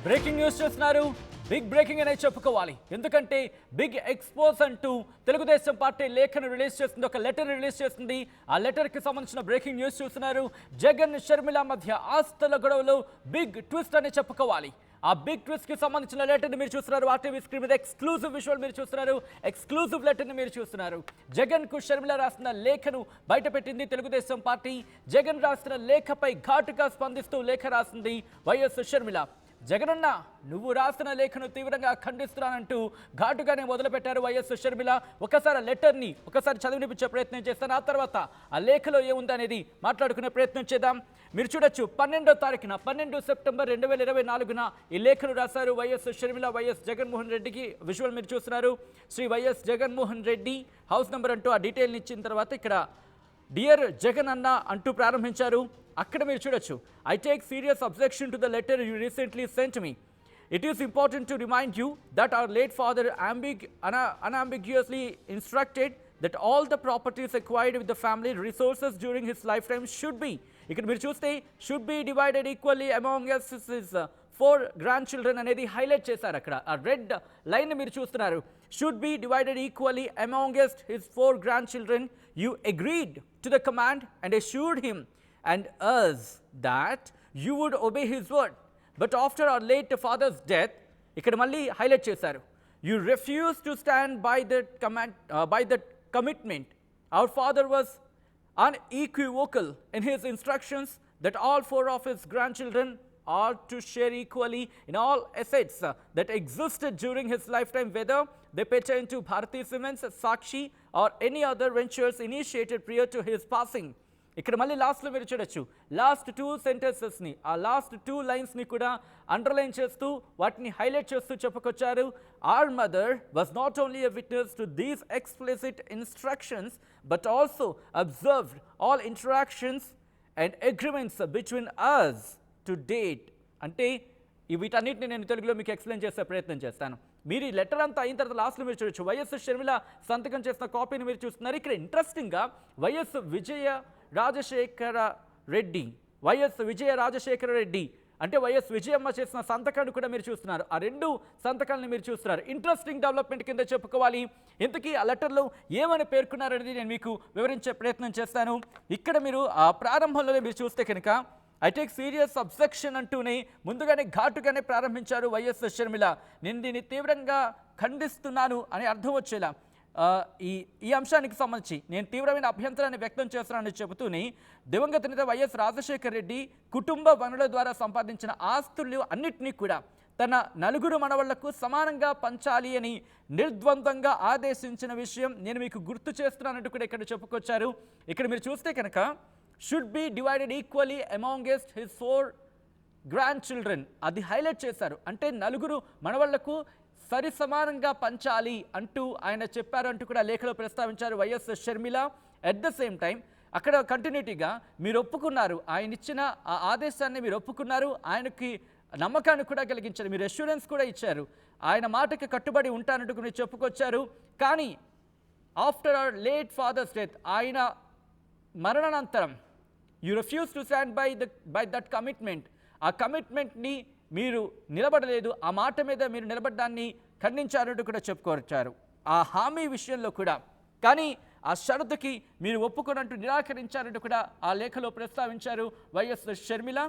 Breaking news చూస్తున్నారు. Big breaking అనే చెప్పుకోవాలి. ఎందుకంటే బిగ్ ఎక్స్పోజ్ అంటూ తెలుగుదేశం పార్టీ లేఖను రిలీజ్ చేస్తుంది, ఒక లెటర్ రిలీజ్ చేస్తుంది. ఆ లెటర్కి సంబంధించిన బ్రేకింగ్ న్యూస్ చూస్తున్నారు. జగన్ షర్మిల మధ్య ఆస్తుల గొడవలో బిగ్ ట్విస్ట్ అని చెప్పుకోవాలి. ఆ బిగ్ ట్విస్ట్ కి సంబంధించిన లెటర్ని మీరు చూస్తున్నారు. RTV స్క్రీన్ మీద ఎక్స్క్లూజివ్ విజువల్ మీరు చూస్తున్నారు. ఎక్స్క్లూజివ్ లెటర్ని మీరు చూస్తున్నారు. జగన్ కు షర్మిల రాసిన లేఖను బయటపెట్టింది తెలుగుదేశం పార్టీ. జగన్ రాసిన లేఖపై ఘాటుగా స్పందిస్తూ లేఖ రాసింది వైఎస్ షర్మిల. జగనన్న, నువ్వు రాసిన లేఖను తీవ్రంగా ఖండిస్తున్నానంటూ ఘాటుగానే మొదలుపెట్టారు వైఎస్ షర్మిల. ఒకసారి లెటర్ని ఒకసారి చదివినిపించే ప్రయత్నం చేస్తాను. ఆ తర్వాత ఆ లేఖలో ఏముందనేది మాట్లాడుకునే ప్రయత్నం చేద్దాం. మీరు చూడొచ్చు, 12 సెప్టెంబర్ 2024 ఈ లేఖను రాశారు వైఎస్ షర్మిల వైఎస్ జగన్మోహన్ రెడ్డికి. విజువల్ మీరు చూస్తున్నారు. శ్రీ వైఎస్ జగన్మోహన్ రెడ్డి హౌస్ నెంబర్ అంటూ ఆ డీటెయిల్ని ఇచ్చిన తర్వాత ఇక్కడ డియర్ జగన్ అన్న అంటూ ప్రారంభించారు. అక్కడ మీరు చూడొచ్చు, I take serious objection to the letter U recently sent me. It is important to remind you that our late father unambiguously instructed that all the properties acquired with the family resources during his lifetime should be, ఇక్కడ మీరు చూస్తే should be divided equally among his 4 grandchildren అనేది highlight చేశారు. అక్కడ ఆ red line మీరు చూస్తున్నారు. should be divided equally among his 4 grandchildren. You agreed to the command and assured him and us that you would obey his word. But after our late father's death, ఇక్కడ మళ్ళీ highlight చేశారు, you refused to stand by that commitment. Our father was unequivocal in his instructions that all 4 of his grandchildren are to share equally in all assets that existed during his lifetime, whether they pertain to Bharati Cements, Sakshi or any other ventures initiated prior to his passing. ఇక్కడ మళ్ళీ లాస్ట్లో మీరు చూడొచ్చు, last 2 సెంటెన్సెస్ని, ఆ last 2 లైన్స్ని కూడా underline చేస్తూ వాటిని highlight చేస్తూ చెప్పుకొచ్చారు. Our mother was not only a witness to these explicit instructions but also observed all interactions and agreements between us to date. అంటే వీటన్నిటిని నేను తెలుగులో మీకు ఎక్స్ప్లెయిన్ చేసే ప్రయత్నం చేస్తాను. మీరు ఈ లెటర్ అంతా అయిన తర్వాత లాస్ట్లో మీరు చూడొచ్చు, వైఎస్ షర్మిల సంతకం చేసిన కాపీని మీరు చూస్తున్నారు. ఇక్కడ ఇంట్రెస్టింగ్గా వైఎస్ విజయ రాజశేఖర రెడ్డి అంటే వైఎస్ విజయమ్మ చేసిన సంతకాన్ని కూడా మీరు చూస్తున్నారు. ఆ 2 సంతకాలను మీరు చూస్తున్నారు. ఇంట్రెస్టింగ్ డెవలప్మెంట్ కింద చెప్పుకోవాలి. ఇంతకీ ఆ లెటర్లో ఏమని పేర్కొన్నారనేది నేను మీకు వివరించే ప్రయత్నం చేస్తాను. ఇక్కడ మీరు ఆ ప్రారంభంలోనే మీరు చూస్తే కనుక ఐ టేక్ సీరియస్ అబ్జెక్షన్ అంటూనే ముందుగానే ఘాటుగానే ప్రారంభించారు వైఎస్ షర్మిల. నేను దీన్ని తీవ్రంగా ఖండిస్తున్నాను అని అర్థం వచ్చేలా ఈ అంశానికి సంబంధించి నేను తీవ్రమైన అభ్యంతరాన్ని వ్యక్తం చేస్తున్నానని చెబుతూనే దివంగత నేత వైఎస్ రాజశేఖర రెడ్డి కుటుంబ వనరుల ద్వారా సంపాదించిన ఆస్తులు అన్నింటినీ కూడా తన 4 మనవళ్లకు సమానంగా పంచాలి అని నిర్ద్వంద్వంగా ఆదేశించిన విషయం నేను మీకు గుర్తు చేస్తున్నానంటూ కూడా ఇక్కడ చెప్పుకొచ్చారు. ఇక్కడ మీరు చూస్తే కనుక should be divided equally amongst his 4 grandchildren అది హైలైట్ చేశారు. అంటే 4 మనవళ్లకు సరి సమానంగా పంచాలి అంటూ ఆయన చెప్పారు అంటూ కూడా లేఖలో ప్రస్తావించారు YS Sharmila. At the same time అక్కడ కంటిన్యూటీగా మీరు ఒప్పుకున్నారు, ఆయన ఇచ్చిన ఆ ఆదేశాన్ని మీరు ఒప్పుకున్నారు, ఆయనకి నమ్మకాన్ని కూడా కలిగించారు, మీరు అష్యూరెన్స్ కూడా ఇచ్చారు, ఆయన మాటకి కట్టుబడి ఉంటానంటూ మీరు చెప్పుకొచ్చారు. కానీ after our late fathers death, ఆయన మరణానంతరం you refuse to stand by that commitment, ఆ కమిట్మెంట్ని మీరు నిలబడలేదు, ఆ మాట మీద మీరు నిలబడ్డాన్ని ఖండించారంటూ కూడా చెప్పుకొచ్చారు. ఆ హామీ విషయంలో కూడా కానీ ఆ షరతుకి మీరు ఒప్పుకున్నట్టు నిరాకరించారంటూ కూడా ఆ లేఖలో ప్రస్తావించారు YS Sharmila.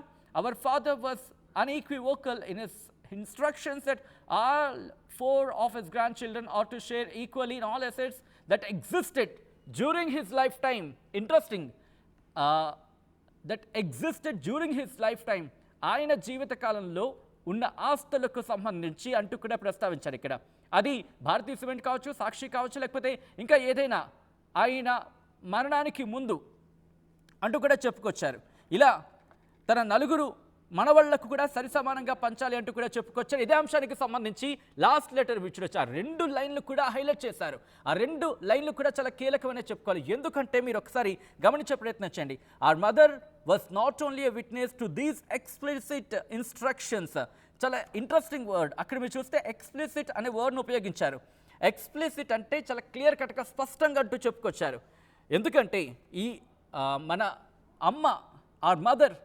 Our father was unequivocal in his instructions that all 4 of his grandchildren are to share equally in all assets that existed during his lifetime. Interesting, that existed during his lifetime, ఆయన జీవిత కాలంలో ఉన్న ఆస్తులకు సంబంధించి అంటూ కూడా ప్రస్తావించారు. ఇక్కడ అది భారతీ సిమెంట్ కావచ్చు, సాక్షి కావచ్చు, లేకపోతే ఇంకా ఏదైనా ఆయన మరణానికి ముందు అంటూ కూడా చెప్పుకొచ్చారు. ఇలా తన 4 మనవళ్లకు కూడా సరి సమానంగా పంచాలి అంటూ కూడా చెప్పుకొచ్చారు. ఇదే అంశానికి సంబంధించి లాస్ట్ లెటర్ ఇచ్చి ఆ 2 లైన్లు కూడా హైలైట్ చేశారు. ఆ 2 లైన్లు కూడా చాలా కీలకమనే చెప్పుకోవాలి. ఎందుకంటే మీరు ఒకసారి గమనించే ప్రయత్నం చేయండి. Our mother was not only a witness to these explicit instructions. చాలా ఇంట్రెస్టింగ్ వర్డ్. అక్కడ మీరు చూస్తే ఎక్స్ప్లిసిట్ అనే వర్డ్ను ఉపయోగించారు. ఎక్స్ప్లిసిట్ అంటే చాలా క్లియర్ కట్గా స్పష్టంగా అంటూ చెప్పుకొచ్చారు. ఎందుకంటే ఈ మన అమ్మ ఆర్ మదర్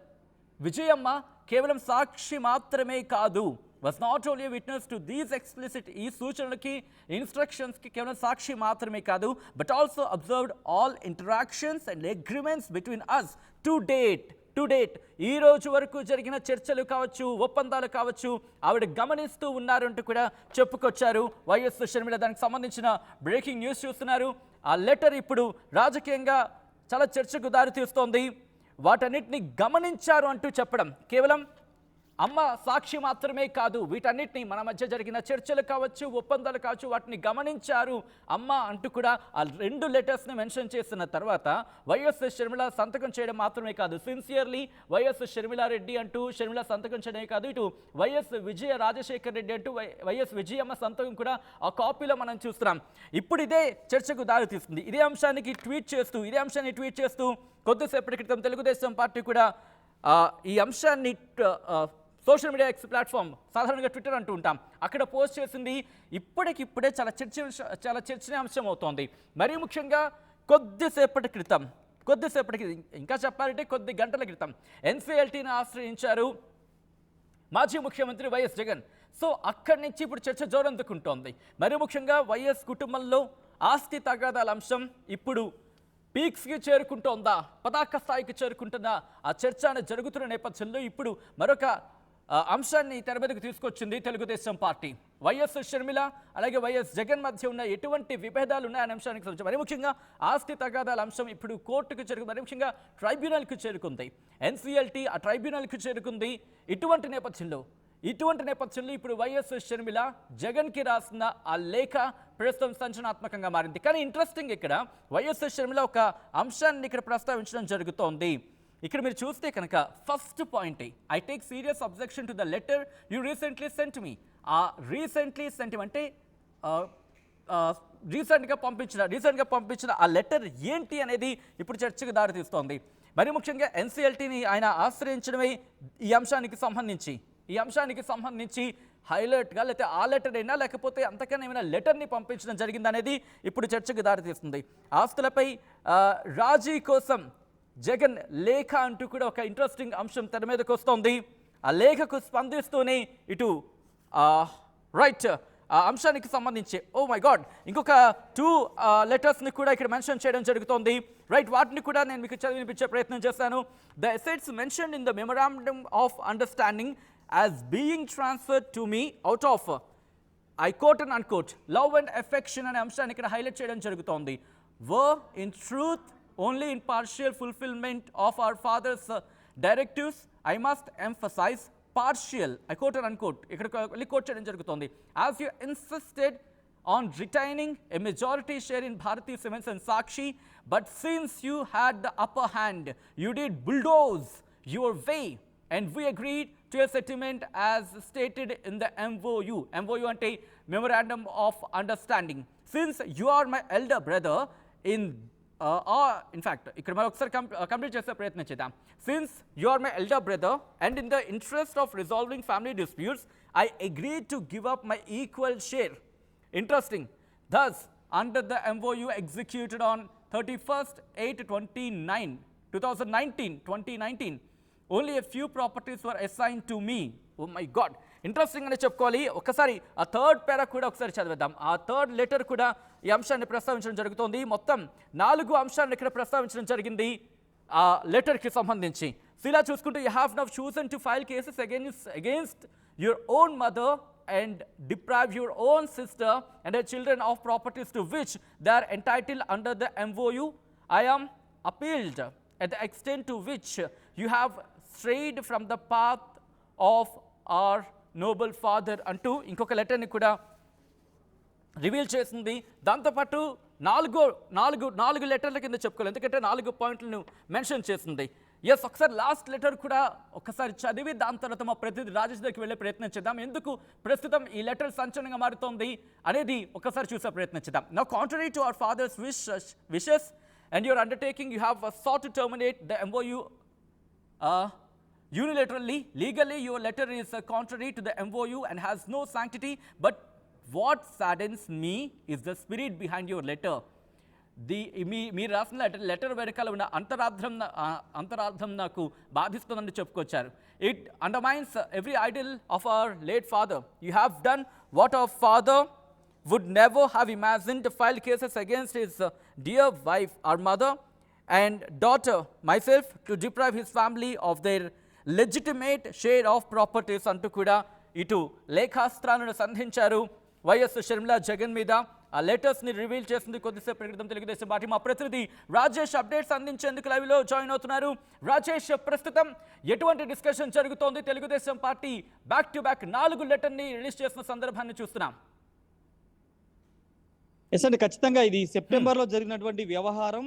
విజయమ్మ కేవలం సాక్షి మాత్రమే కాదు, was not only a witness to these explicit ఈ సూచనలకి ఇన్స్ట్రక్షన్స్కి కేవలం సాక్షి మాత్రమే కాదు but also observed all interactions and agreements between us to date ఈ రోజు వరకు జరిగిన చర్చలు కావచ్చు ఒప్పందాలు కావచ్చు ఆవిడ గమనిస్తూ ఉన్నారంటూ కూడా చెప్పుకొచ్చారు వైఎస్ షర్మిల. దానికి సంబంధించిన బ్రేకింగ్ న్యూస్ చూస్తున్నారు. ఆ లెటర్ ఇప్పుడు రాజకీయంగా చాలా చర్చకు దారితీస్తోంది. వాటన్నిటిని గమనించారు అంటూ చెప్పడం కేవలం అమ్మ సాక్షి మాత్రమే కాదు, వీటన్నిటిని మన మధ్య జరిగిన చర్చలు కావచ్చు ఒప్పందాలు కావచ్చు వాటిని గమనించారు అమ్మ అంటూ కూడా ఆ 2 లెటర్స్ని మెన్షన్ చేసిన తర్వాత వైఎస్ షర్మిల సంతకం చేయడం మాత్రమే కాదు, సిన్సియర్లీ వైఎస్ షర్మిలారెడ్డి అంటూ షర్మిల సంతకం చేయడమే కాదు, ఇటు వైఎస్ విజయ రాజశేఖర్ రెడ్డి అంటూ వైఎస్ విజయమ్మ సంతకం కూడా ఆ కాపీలో మనం చూస్తున్నాం. ఇప్పుడు ఇదే చర్చకు దారితీస్తుంది. ఇదే అంశాన్ని ట్వీట్ చేస్తూ కొద్దిసేపటి క్రితం తెలుగుదేశం పార్టీ కూడా ఈ అంశాన్ని సోషల్ మీడియా ఎక్స్ ప్లాట్ఫామ్, సాధారణంగా ట్విట్టర్ అంటూ ఉంటాం, అక్కడ పోస్ట్ చేసింది. ఇప్పటికిప్పుడే చాలా చర్చనీయాంశం అవుతోంది. మరీ ముఖ్యంగా కొద్దిసేపటి ఇంకా చెప్పాలంటే కొద్ది గంటల క్రితం ఎన్సీఎల్టీని ఆశ్రయించారు మాజీ ముఖ్యమంత్రి వైఎస్ జగన్. సో అక్కడి నుంచి ఇప్పుడు చర్చ జోరందుకుంటోంది. మరీ ముఖ్యంగా వైఎస్ కుటుంబంలో ఆస్తి తగాదాల అంశం ఇప్పుడు పీక్స్కి చేరుకుంటోందా, పతాక స్థాయికి చేరుకుంటుందా, ఆ చర్చ జరుగుతున్న నేపథ్యంలో ఇప్పుడు మరొక అంశాన్ని తెర మీదకు తీసుకొచ్చింది తెలుగుదేశం పార్టీ. వైఎస్ షర్మిల అలాగే వైఎస్ జగన్ మధ్య ఉన్న ఎటువంటి విభేదాలు ఉన్నాయనే అంశానికి సంబంధించి మరీ ముఖ్యంగా ఆస్తి తగాదాల అంశం ఇప్పుడు కోర్టుకు మరీ ముఖ్యంగా ట్రైబ్యునల్కి చేరుకుంది. ఎన్సీఎల్టీ ఆ ట్రైబ్యునల్కి చేరుకుంది. ఇటువంటి నేపథ్యంలో ఇప్పుడు వైఎస్ షర్మిల జగన్కి రాసిన ఆ లేఖ ప్రస్తుతం సంచలనాత్మకంగా మారింది. కానీ ఇంట్రెస్టింగ్ ఇక్కడ వైఎస్ షర్మిల ఒక అంశాన్ని ఇక్కడ ప్రస్తావించడం జరుగుతోంది. ఇక్కడ మీరు చూస్తే కనుక first point, I take serious objection to the letter U recently sent me. ఆ రీసెంట్గా అంటే రీసెంట్గా పంపించిన ఆ లెటర్ ఏంటి అనేది ఇప్పుడు చర్చకు దారితీస్తోంది. మరి ముఖ్యంగా ఎన్సీఎల్టీని ఆయన ఆశ్రయించడమే ఈ అంశానికి సంబంధించి హైలైట్గా, లేకపోతే ఆ లెటర్ అయినా లేకపోతే అంతకన్నా ఏమైనా లెటర్ని పంపించడం జరిగిందనేది ఇప్పుడు చర్చకు దారితీస్తుంది. ఆస్తులపై రాజీ కోసం జగన్ లేఖ అంటూ కూడా ఒక ఇంట్రెస్టింగ్ అంశం తెర మీదకి వస్తోంది. ఆ లేఖకు స్పందిస్తూనే ఇటు రైట్ ఆ అంశానికి సంబంధించి మై గాడ్ ఇంకొక 2 లెటర్స్ని కూడా ఇక్కడ మెన్షన్ చేయడం జరుగుతోంది. రైట్, వాటిని కూడా నేను మీకు చదివినిపించే ప్రయత్నం చేస్తాను. The assets mentioned in the memorandum of understanding as being transferred to me out of I quote and unquote love and affection అనే అంశాన్ని ఇక్కడ హైలైట్ చేయడం జరుగుతోంది. were in truth only in partial fulfillment of our father's directives. I must emphasize partial, I quote and unquote ఇక్కడ coat చేయడం జరుగుతోంది. as you insisted on retaining a majority share in Bharati Cements and Sakshi, but since you had the upper hand you did bulldoze your way and we agreed to a settlement as stated in the MOU అంటే Memorandum of Understanding. Since you are my elder brother in fact ఇక్కడ మనం ఒకసారి complete చేసే ప్రయత్నం చేద్దాం. Since you are my elder brother and in the interest of resolving family disputes I agreed to give up my equal share. Interesting. Thus under the MOU executed on 31st 8 2019 only a few properties were assigned to me. Oh my god, interesting అని చెప్పుకోవాలి. ఒకసారి ఆ 3rd పేరా కూడా ఒకసారి చదివేద్దాం. ఆ 3rd letter కూడా ఈ అంశాన్ని ప్రస్తావించడం జరుగుతోంది. మొత్తం 4 అంశాలను ఇక్కడ ప్రస్తావించడం జరిగింది ఆ లెటర్కి సంబంధించి. సో ఇలా చూసుకుంటే you have now chosen to file cases against your own mother and deprive your own sister and her children of properties to which they are entitled under the MOU. I am appealed at the extent to which you have strayed from the path of our noble father అంటూ ఇంకొక లెటర్ని కూడా reveal చేసింది. దాంతోపాటు 4 లెటర్ల కింద చెప్పుకోవాలి, ఎందుకంటే 4 పాయింట్లను మెన్షన్ చేసింది. ఎస్, ఒకసారి లాస్ట్ లెటర్ కూడా ఒకసారి చదివి దాని తర్వాత మా ప్రతినిధి రాజేష్ దగ్గరికి వెళ్ళే ప్రయత్నం చేద్దాం. ఎందుకు ప్రస్తుతం ఈ లెటర్ సంచలనంగా మారుతోంది అనేది ఒకసారి చూసే ప్రయత్నం చేద్దాం. Now contrary to our father's wishes and your undertaking you have sought to terminate the MOU unilaterally. Legally your letter is contrary to the MOU and has no sanctity, but what saddens me is the spirit behind your letter. మీరు రాసిన letter వెనకాల ఉన్న అంతరార్థం నాకు బాధిస్తుందని చెప్పుకొచ్చారు. It undermines every ideal of our late father. You have done what our father would never have imagined, to file cases against his dear wife, our mother and daughter, myself, to deprive his family of their legitimate share of properties అంటూ కూడా ఇటు లేఖాస్త్రాలను సంధించారు YS Sharmila Jagan మీద. ఆ లెటర్స్ని reveal చేసింది కొద్దిసేపు క్రితం Telugu Desam party. మా ప్రతినిధి రాజేష్ అప్డేట్స్ అందించేందుకు లైవ్లో జాయిన్ అవుతున్నారు. రాజేష్, ప్రస్తుతం ఎటువంటి డిస్కషన్ జరుగుతోంది? Telugu Desam party back to back 4 లెటర్ని రిలీజ్ చేసిన సందర్భాన్ని చూస్తున్నాం. ఎస్ అండి, ఖచ్చితంగా ఇది సెప్టెంబర్లో జరిగినటువంటి వ్యవహారం.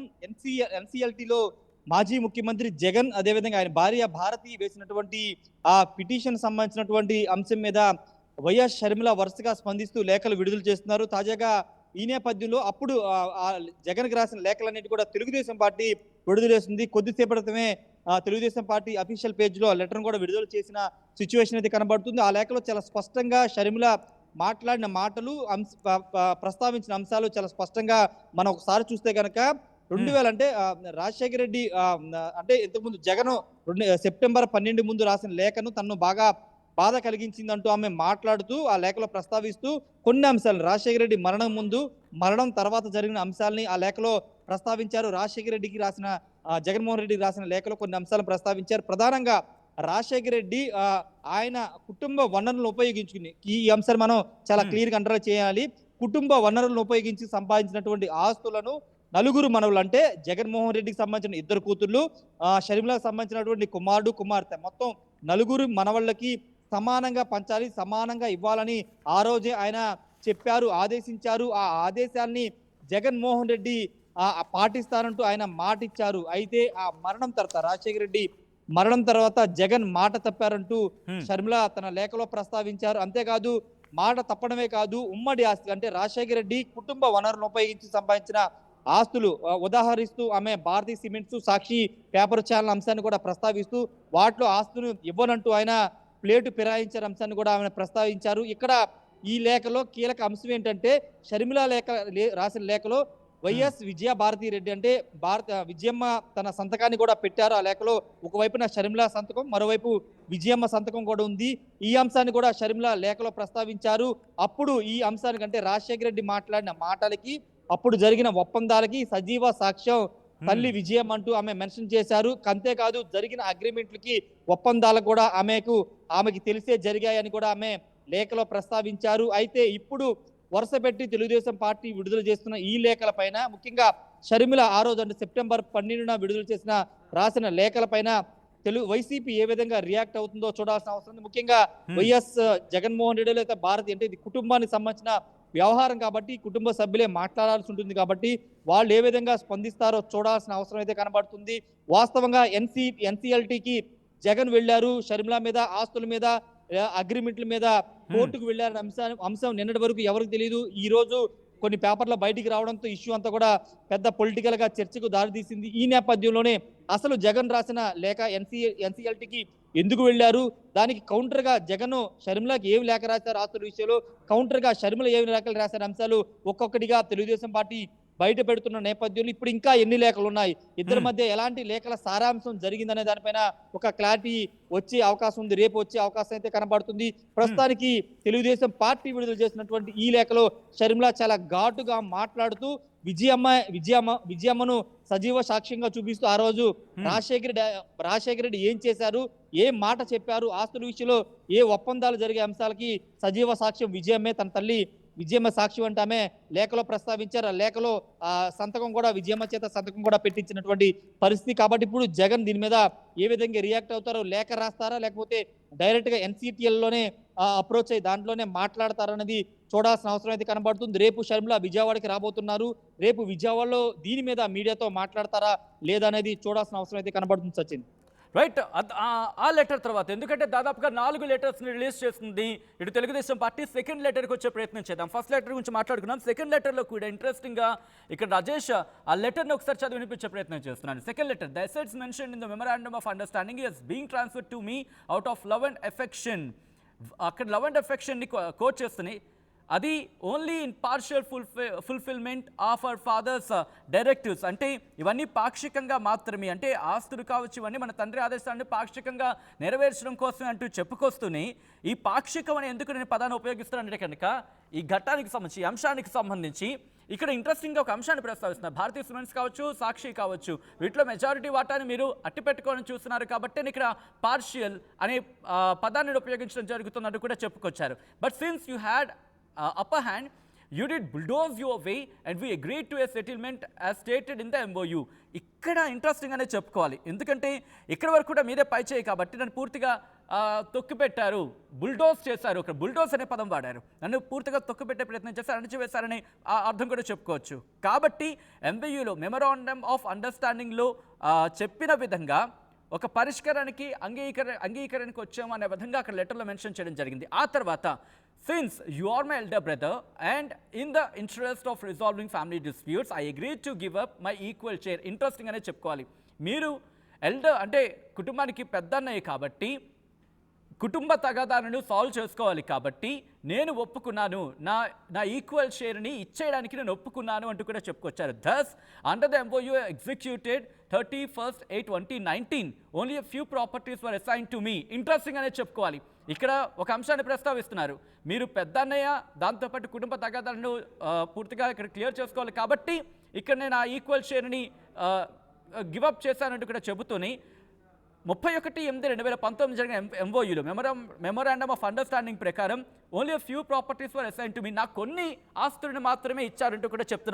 ఎన్సీఎల్టీలో మాజీ ముఖ్యమంత్రి జగన్, అదేవిధంగా ఆయన భార్య భారతి వేసినటువంటి ఆ పిటిషన్ సంబంధించినటువంటి అంశం మీద వైఎస్ షర్మిల వరుసగా స్పందిస్తూ లేఖలు విడుదల చేస్తున్నారు. తాజాగా ఈ నేపథ్యంలో అప్పుడు జగన్కి రాసిన లేఖలన్నిటి కూడా తెలుగుదేశం పార్టీ విడుదల చేస్తుంది. కొద్దిసేపటి క్రితమే తెలుగుదేశం పార్టీ అఫీషియల్ పేజ్లో ఆ లెటర్ను కూడా విడుదల చేసిన సిచ్యువేషన్ అయితే కనబడుతుంది. ఆ లేఖలో చాలా స్పష్టంగా షర్మిల మాట్లాడిన మాటలు, ప్రస్తావించిన అంశాలు చాలా స్పష్టంగా మనం ఒకసారి చూస్తే కనుక 2000 అంటే రాజశేఖర రెడ్డి అంటే ఇంతకుముందు జగన్ సెప్టెంబర్ 12 ముందు రాసిన లేఖను తనను బాగా బాధ కలిగించిందంటూ ఆమె మాట్లాడుతూ ఆ లేఖలో ప్రస్తావిస్తూ కొన్ని అంశాలు రాజశేఖర రెడ్డి మరణం ముందు, మరణం తర్వాత జరిగిన అంశాలని ఆ లేఖలో ప్రస్తావించారు. రాజశేఖర రెడ్డికి రాసిన జగన్మోహన్ రెడ్డికి రాసిన లేఖలో కొన్ని అంశాలను ప్రస్తావించారు. ప్రధానంగా రాజశేఖర రెడ్డి ఆయన కుటుంబ వనరులను ఉపయోగించుకుని, ఈ అంశాలు మనం చాలా క్లియర్గా అండర్లైన్ చేయాలి. కుటుంబ వనరులను ఉపయోగించి సంపాదించినటువంటి ఆస్తులను నలుగురు మనవులు, అంటే జగన్మోహన్ రెడ్డికి సంబంధించిన 2 కూతుర్లు, షర్మిలకు సంబంధించినటువంటి కుమారుడు కుమార్తె, మొత్తం నలుగురు మనవళ్ళకి సమానంగా పంచాలి, సమానంగా ఇవ్వాలని ఆ రోజే ఆయన చెప్పారు, ఆదేశించారు. ఆ ఆదేశాన్ని జగన్మోహన్ రెడ్డి పాటిస్తారంటూ ఆయన మాట ఇచ్చారు. అయితే ఆ మరణం తర్వాత, రాజశేఖర రెడ్డి మరణం తర్వాత జగన్ మాట తప్పారంటూ షర్మిల తన లేఖలో ప్రస్తావించారు. అంతేకాదు, మాట తప్పడమే కాదు, ఉమ్మడి ఆస్తి అంటే రాజశేఖర రెడ్డి కుటుంబ వనరులను ఉపయోగించి సంపాదించిన ఆస్తులు ఉదాహరిస్తూ ఆమె భారతీయ సిమెంట్స్, సాక్షి పేపర్ ఛానల్ అంశాన్ని కూడా ప్రస్తావిస్తూ వాటిలో ఆస్తులు ఇవ్వనంటూ ఆయన ప్లేటు ఫిరాయించిన అంశాన్ని కూడా ఆమె ప్రస్తావించారు. ఇక్కడ ఈ లేఖలో కీలక అంశం ఏంటంటే, షర్మిల రాసిన లేఖలో వైఎస్ విజయ భారతీ రెడ్డి అంటే విజయమ్మ తన సంతకాన్ని కూడా పెట్టారు. ఆ లేఖలో ఒకవైపున షర్మిల సంతకం, మరోవైపు విజయమ్మ సంతకం కూడా ఉంది. ఈ అంశాన్ని కూడా షర్మిల లేఖలో ప్రస్తావించారు. అప్పుడు ఈ అంశానికి, అంటే రాజశేఖర రెడ్డి మాట్లాడిన మాటలకి, అప్పుడు జరిగిన ఒప్పందాలకి సజీవ సాక్ష్యం తల్లి విజయం అంటూ ఆమె మెన్షన్ చేశారు. అంతేకాదు, జరిగిన అగ్రిమెంట్లకి, ఒప్పందాలకు కూడా ఆమెకి తెలిసే జరిగాయని కూడా ఆమె లేఖలో ప్రస్తావించారు. అయితే ఇప్పుడు వరుస పెట్టి తెలుగుదేశం పార్టీ విడుదల చేస్తున్న ఈ లేఖల పైన, ముఖ్యంగా షర్మిల ఆ రోజు అంటే సెప్టెంబర్ 12న విడుదల రాసిన లేఖల పైన వైసీపీ ఏ విధంగా రియాక్ట్ అవుతుందో చూడాల్సిన అవసరం ఉంది. ముఖ్యంగా వైఎస్ జగన్మోహన్ రెడ్డి లేదా భారతి అంటే ఇది కుటుంబానికి సంబంధించిన వ్యవహారం కాబట్టి కుటుంబ సభ్యులే మాట్లాడాల్సి ఉంటుంది కాబట్టి వాళ్ళు ఏ విధంగా స్పందిస్తారో చూడాల్సిన అవసరం అయితే కనబడుతుంది. వాస్తవంగా ఎన్సీఎల్టీకి జగన్ వెళ్లారు, షర్మిల మీద ఆస్తుల మీద అగ్రిమెంట్ల మీద కోర్టుకు వెళ్లారన్న అంశం నిన్నటి వరకు ఎవరికి తెలియదు. ఈ రోజు కొన్ని పేపర్లో బయటికి రావడంతో ఇష్యూ అంతా కూడా పెద్ద పొలిటికల్ గా చర్చకు దారితీసింది. ఈ నేపథ్యంలోనే అసలు జగన్ రాసిన లేఖ ఎన్సీఎల్టీకి ఎందుకు వెళ్లారు, దానికి కౌంటర్ గా జగన్ షర్మిలకి ఏమి లేఖ రాశారు ఆస్తుల విషయంలో, కౌంటర్ గా షర్మిల ఏమి లేఖలు రాశారు అంశాలు ఒక్కొక్కటిగా తెలుగుదేశం పార్టీ బయట పెడుతున్న నేపథ్యంలో ఇప్పుడు ఇంకా ఎన్ని లేఖలు ఉన్నాయి, ఇద్దరి మధ్య ఎలాంటి లేఖల సారాంశం జరిగిందనే దానిపైన ఒక క్లారిటీ వచ్చే అవకాశం ఉంది, రేపు వచ్చే అవకాశం అయితే కనబడుతుంది. ప్రస్తుతానికి తెలుగుదేశం పార్టీ విడుదల చేసినటువంటి ఈ లేఖలో షర్మిల చాలా ఘాటుగా మాట్లాడుతూ విజయమ్మను సజీవ సాక్ష్యంగా చూపిస్తూ ఆ రోజు రాజశేఖర రెడ్డి ఏం చేశారు, ఏ మాట చెప్పారు, ఆస్తుల విషయంలో ఏ ఒప్పందాలు జరిగే అంశాలకి సజీవ సాక్ష్యం విజయమ్మే, తన తల్లి విజయమ్మ సాక్ష్యం అంటే ఆమె లేఖలో ప్రస్తావించారు. ఆ లేఖలో సంతకం కూడా విజయమ్మ చేత సంతకం కూడా పెట్టించినటువంటి పరిస్థితి. కాబట్టి ఇప్పుడు జగన్ దీని మీద ఏ విధంగా రియాక్ట్ అవుతారో, లేఖ రాస్తారా లేకపోతే డైరెక్ట్ గా ఎన్సీటీఎల్లోనే అప్రోచ్ అయ్యి దాంట్లోనే మాట్లాడతారన్నది చూడాల్సిన అవసరం అయితే కనబడుతుంది. రేపు షర్మిల విజయవాడకి రాబోతున్నారు. రేపు విజయవాడలో దీని మీద మీడియాతో మాట్లాడతారా లేదా అనేది చూడాల్సిన అవసరం అయితే కనబడుతుంది. సచిన్, రైట్, ఆ లెటర్ తర్వాత ఎందుకంటే దాదాపుగా 4 లెటర్స్ని రిలీజ్ చేస్తుంది ఇటు తెలుగుదేశం పార్టీ. సెకండ్ లెటర్కి వచ్చే ప్రయత్నం చేద్దాం. ఫస్ట్ లెటర్ గురించి మాట్లాడుకున్నాం. సెకండ్ లెటర్లో కూడా ఇంట్రెస్టింగ్గా ఇక్కడ రాజేష్ ఆ లెటర్ని ఒకసారి చదివి వినిపించే ప్రయత్నం చేస్తున్నాను. Second letter, the assets mentioned in the memorandum of understanding is being transferred to me out of love and affection. అక్కడ లవ్ అండ్ ఎఫెక్షన్ని కోట్ చేస్తున్నాయి. అది only in partial fulfilment of our father's directives. అంటే ఇవన్నీ పాక్షికంగా మాత్రమే, అంటే ఆస్తులు కావచ్చు ఇవన్నీ మన తండ్రి ఆదేశాన్ని పాక్షికంగా నెరవేర్చడం కోసం అంటూ చెప్పుకొస్తూనే ఈ పాక్షికం అని ఎందుకు నేను పదాన్ని ఉపయోగిస్తున్నానంటే కనుక ఈ ఘట్టానికి సంబంధించి ఈ అంశానికి సంబంధించి ఇక్కడ ఇంట్రెస్టింగ్గా ఒక అంశాన్ని ప్రస్తావిస్తున్నారు. భారతీయ సిమెంట్స్ కావచ్చు, సాక్షి కావచ్చు, వీటిలో మెజారిటీ వాటాని మీరు అట్టిపెట్టుకోవాలని చూస్తున్నారు కాబట్టి నేను ఇక్కడ పార్షియల్ అనే పదాన్ని ఉపయోగించడం జరుగుతున్నట్టు కూడా చెప్పుకొచ్చారు. But since you had upper hand, you did bulldoze your way and we agreed to a settlement as stated in the MOU. ఇక్కడ ఇంట్రెస్టింగ్ అనే చెప్పుకోవాలి, ఎందుకంటే ఇక్కడ వరకు కూడా మీరే పై చేయి కాబట్టి నన్ను పూర్తిగా తొక్కిపెట్టారు, బుల్డోజ్ చేశారు. ఇక్కడ బుల్డోజ్ అనే పదం వాడారు, నన్ను పూర్తిగా తొక్కిపెట్టే ప్రయత్నం చేశారు, అణచివేశారని అర్థం కూడా చెప్పుకోవచ్చు. కాబట్టి MOUలో మెమరాండమ్ ఆఫ్ అండర్స్టాండింగ్లో చెప్పిన విధంగా ఒక పరిష్కారానికి అంగీకరణకి వచ్చాము అనే విధంగా అక్కడ లెటర్లో మెన్షన్ చేయడం జరిగింది. ఆ తర్వాత since you are my elder brother and in the interest of resolving family disputes I agreed to give up my equal share. Interesting అనే చెప్పుకోవాలి, మీరు ఎల్డర్ అంటే కుటుంబానికి పెద్ద అన్నయ్య కాబట్టి కుటుంబ తగాదాలను సాల్వ్ చేసుకోవాలి కాబట్టి నేను ఒప్పుకున్నాను, నా ఈక్వల్ షేర్ని ఇచ్చేయడానికి నేను ఒప్పుకున్నాను అంటూ కూడా చెప్పుకొచ్చారు. Thus under the MOU executed 31/8/2019 only few properties were assigned to me. Interesting అనే చెప్పుకోవాలి, ఇక్కడ ఒక అంశాన్ని ప్రస్తావిస్తున్నారు, మీరు పెద్ద అన్నయ్య దాంతోపాటు కుటుంబ తగాదాలను పూర్తిగా ఇక్కడ క్లియర్ చేసుకోవాలి కాబట్టి ఇక్కడ నేను ఆ ఈక్వల్ షేర్ని గివప్ చేశానంటూ కూడా చెబుతూనే 31/8/2019 జరిగిన MOUలో మెమొరాండమ్ ఆఫ్ అండర్స్టాండింగ్ ప్రకారం only few properties were assigned to me, నాకు కొన్ని ఆస్తులను మాత్రమే ఇచ్చారంటూ కూడా చెప్తున్న